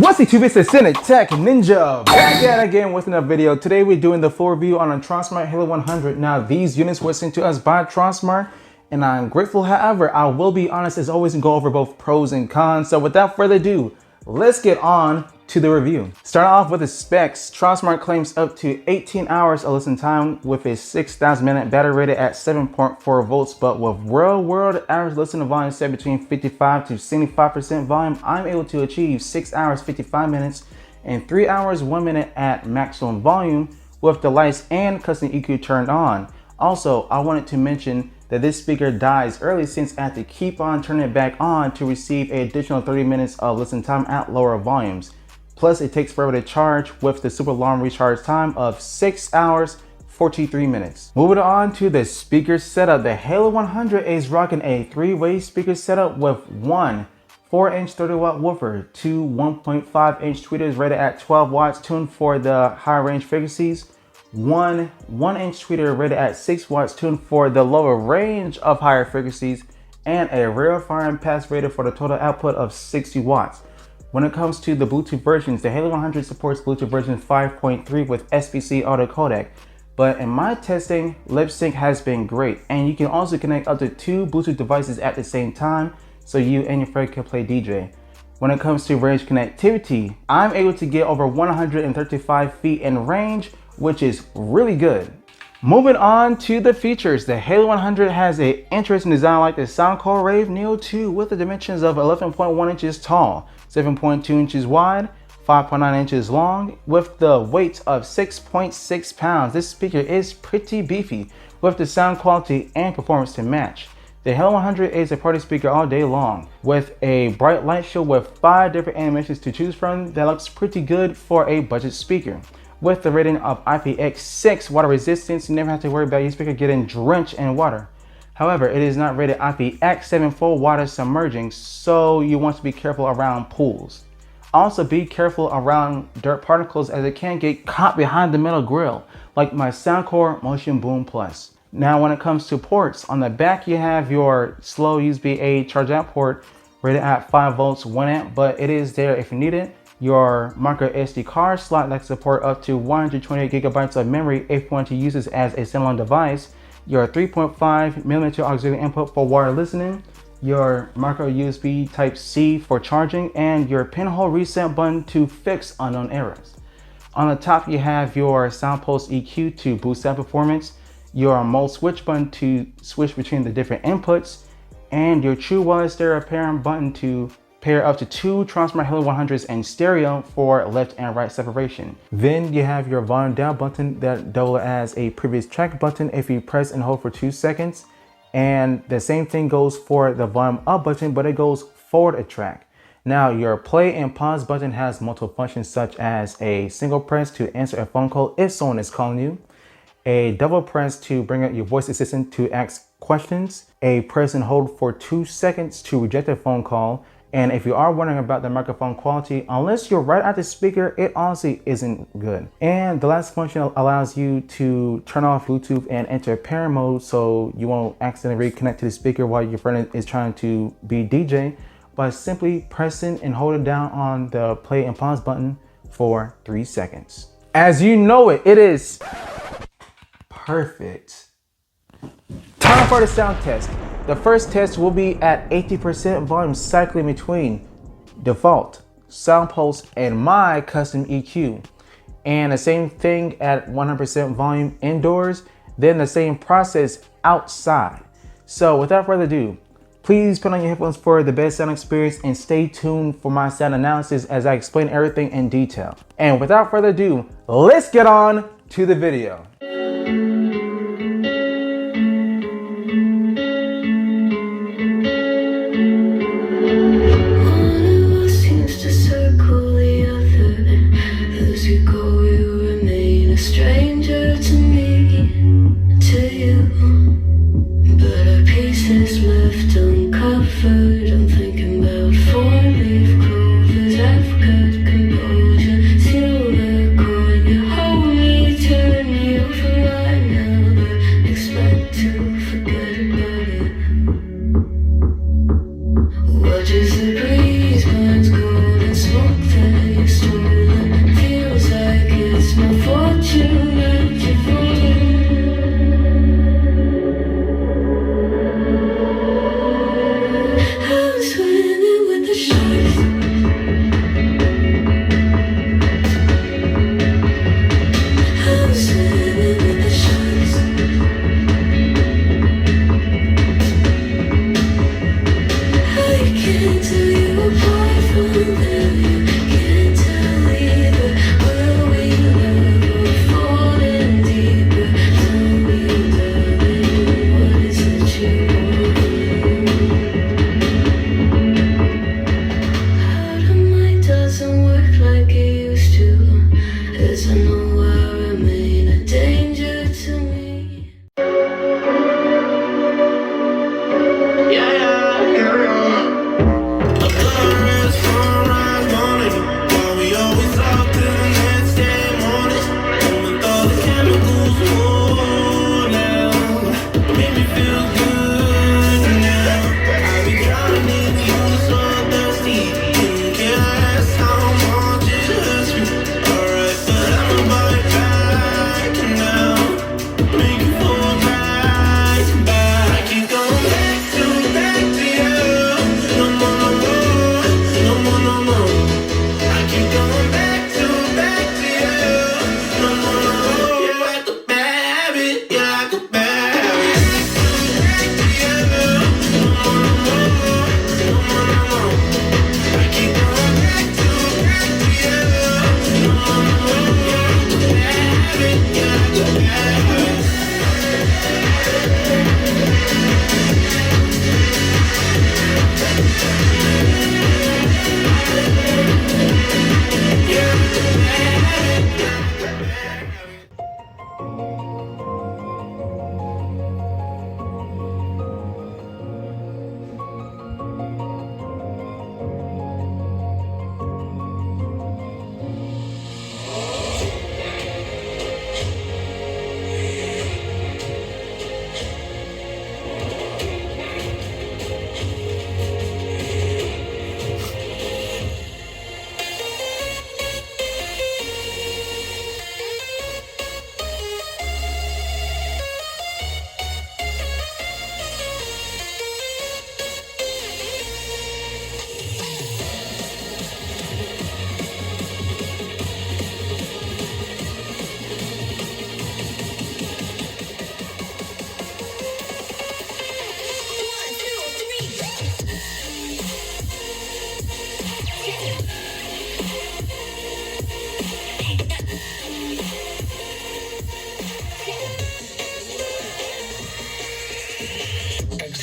What's YouTube? It's the Cynic Tech Ninja back at again with another video. Today we're doing the full review on a Tronsmart Halo 100. Now these units were sent to us by Tronsmart and I'm grateful. However, I will be honest as always and go over both pros and cons. So without further ado, let's get on to the review. Starting off with the specs, Tronsmart claims up to 18 hours of listen time with a 6,000 minute battery rated at 7.4 volts, but with real world average listening volume set between 55 to 75% volume, I'm able to achieve 6 hours 55 minutes and 3 hours 1 minute at maximum volume with the lights and custom EQ turned on. Also, I wanted to mention that this speaker dies early since I have to keep on turning it back on to receive an additional 30 minutes of listen time at lower volumes. Plus, it takes forever to charge with the super long recharge time of 6 hours 43 minutes. Moving on to the speaker setup, the Halo 100 is rocking a 3-way speaker setup with one 4-inch 30-watt woofer, two 1.5-inch tweeters rated at 12 watts tuned for the high range frequencies, one 1-inch tweeter rated at 6 watts tuned for the lower range of higher frequencies, and a rear firing pass rated for the total output of 60 watts. When it comes to the Bluetooth versions, the Halo 100 supports Bluetooth version 5.3 with SBC auto codec, but in my testing, lip sync has been great, and you can also connect up to 2 Bluetooth devices at the same time, so you and your friend can play DJ. When it comes to range connectivity, I'm able to get over 135 feet in range, which is really good. Moving on to the features, the Halo 100 has an interesting design like the Soundcore Rave Neo 2 with the dimensions of 11.1 inches tall, 7.2 inches wide, 5.9 inches long, with the weight of 6.6 pounds. This speaker is pretty beefy with the sound quality and performance to match. The Halo 100 is a party speaker all day long with a bright light show with 5 different animations to choose from that looks pretty good for a budget speaker. With the rating of IPX6 water resistance, you never have to worry about your speaker getting drenched in water. However, it is not rated IPX7 for water submerging, so you want to be careful around pools. Also be careful around dirt particles as it can get caught behind the metal grill, like my Soundcore Motion Boom Plus. Now when it comes to ports, on the back you have your slow USB-A charge out port rated at 5 volts 1 amp, but it is there if you need it. Your micro SD card slot that support up to 128 gigabytes of memory if you want to use this as a standalone device. Your 3.5mm auxiliary input for wire listening, your micro USB Type-C for charging, and your pinhole reset button to fix unknown errors. On the top you have your sound pulse EQ to boost sound performance, your mode switch button to switch between the different inputs, and your true wireless stereo pairing button to pair up to 2 Tronsmart Halo 100s in stereo for left and right separation. Then you have your volume down button that doubles as a previous track button if you press and hold for 2 seconds. And the same thing goes for the volume up button, but it goes forward a track. Now your play and pause button has multiple functions such as a single press to answer a phone call if someone is calling you, a double press to bring up your voice assistant to ask questions, a press and hold for 2 seconds to reject a phone call. And if you are wondering about the microphone quality, unless you're right at the speaker, it honestly isn't good. And the last function allows you to turn off Bluetooth and enter pairing mode so you won't accidentally reconnect to the speaker while your friend is trying to be DJ by simply pressing and holding down on the play and pause button for 3 seconds. As you know it, it is perfect. Time for the sound test. The first test will be at 80% volume cycling between default, sound pulse, and my custom EQ. And the same thing at 100% volume indoors, then the same process outside. So without further ado, please put on your headphones for the best sound experience and stay tuned for my sound analysis as I explain everything in detail. And without further ado, let's get on to the video. I'm thinking about 4-leaf clovers, Africa composure, silver coin, you hold me, turn me over.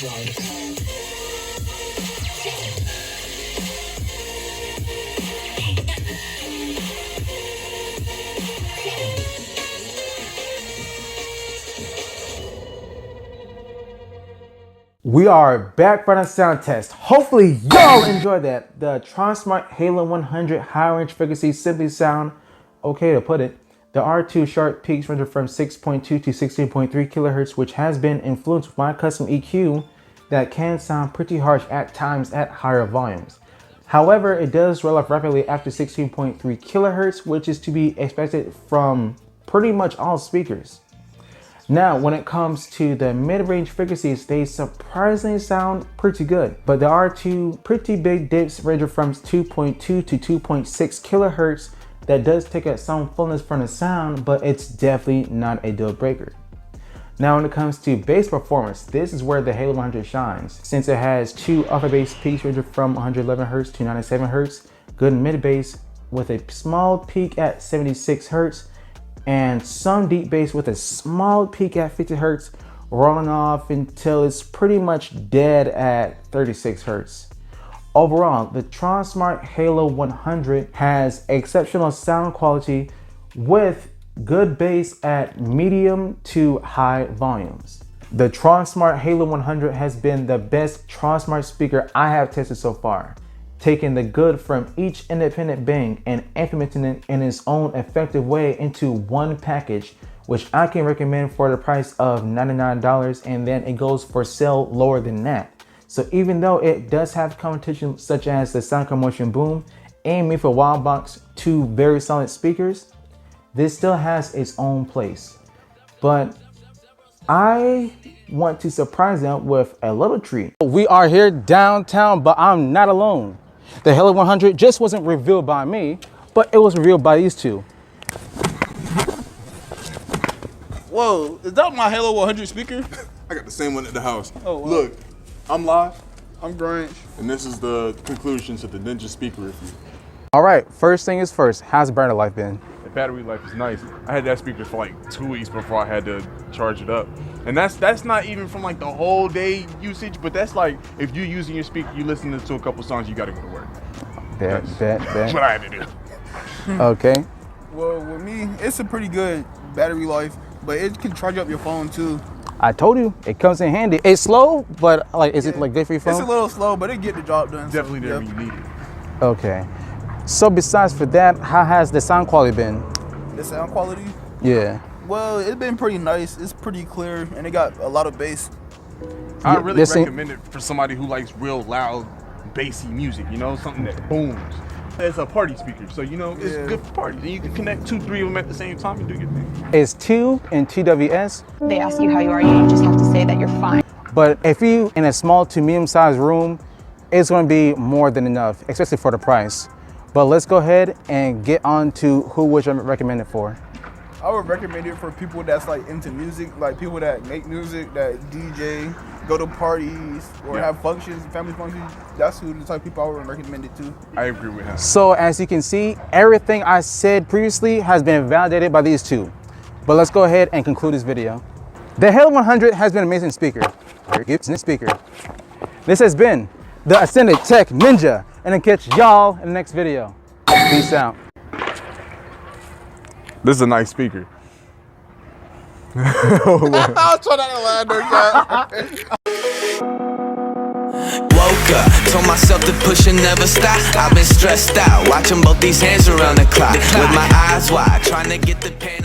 We are back for the sound test. Hopefully y'all enjoyed that. The Tronsmart Halo 100 high range frequency simply sound okay to put it. The R2 sharp peaks range from 6.2 to 16.3 kilohertz, which has been influenced with my custom EQ that can sound pretty harsh at times at higher volumes. However, it does roll off rapidly after 16.3 kilohertz, which is to be expected from pretty much all speakers. Now, when it comes to the mid-range frequencies, they surprisingly sound pretty good, but there are two pretty big dips ranging from 2.2 to 2.6 kilohertz that does take out some fullness from the sound, but it's definitely not a deal breaker. Now, when it comes to bass performance, this is where the Halo 100 shines, since it has two alpha bass peaks ranging from 111 Hz to 97 Hz, good mid bass with a small peak at 76 Hz, and some deep bass with a small peak at 50 Hz, rolling off until it's pretty much dead at 36 Hz. Overall, the Tronsmart Halo 100 has exceptional sound quality with good bass at medium to high volumes. The Tronsmart Halo 100 has been the best Tronsmart speaker I have tested so far, taking the good from each independent bang and implementing it in its own effective way into one package, which I can recommend for the price of $99, and then it goes for sale lower than that. So even though it does have competition such as the Sound Commotion Boom and Me for Wildbox, two very solid speakers, this still has its own place. But I want to surprise them with a little treat. We are here downtown, but I'm not alone. The Halo 100 just wasn't revealed by me, but it was revealed by these two. Whoa, is that my Halo 100 speaker? I got the same one at the house. Oh, wow. Look, I'm live, I'm Grunge. and this is the conclusion to the Ninja speaker review. All right, first thing is first, how's battery life been? The battery life is nice. I had that speaker for like 2 weeks before I had to charge it up. And that's not even from like the whole day usage, but that's like if you're using your speaker, you listening to a couple songs, you gotta go to work. Bet. That's what I had to do. Okay. Well, with me, it's a pretty good battery life, but it can charge up your phone too. I told you, it comes in handy. It's slow, but like, is it like good for your phone? It's a little slow, but it get the job done. Definitely there so, when you need it. Okay. So besides for that, how has the sound quality been? The sound quality? Yeah. Well, it's been pretty nice. It's pretty clear, and it got a lot of bass. I Yeah, really this ain't- recommend it for somebody who likes real loud, bassy music, you know, something that booms. It's a party speaker, so you know, it's Yeah. good for parties. And you can connect 2-3 of them at the same time and do your thing. It's 2 in TWS, They ask you how you are, you just have to say that you're fine. but if you in a small to medium sized room, it's gonna be more than enough, especially for the price. But let's go ahead and get on to who would you recommend it for. I would recommend it for people that's like into music, like people that make music, that DJ, go to parties, or Yeah. have functions, family functions. That's who the type of people I would recommend it to. I agree with him. So as you can see, everything I said previously has been validated by these two. But let's go ahead and conclude this video. The Halo 100 has been an amazing speaker. This has been the Ascended Tech Ninja, and I'll catch y'all in the next video. Peace out. This is a nice speaker. I was trying not to lie, Woke up, told myself to push and never stop. I've been stressed out, watching both these hands around the clock. With my eyes wide, trying to get the pain.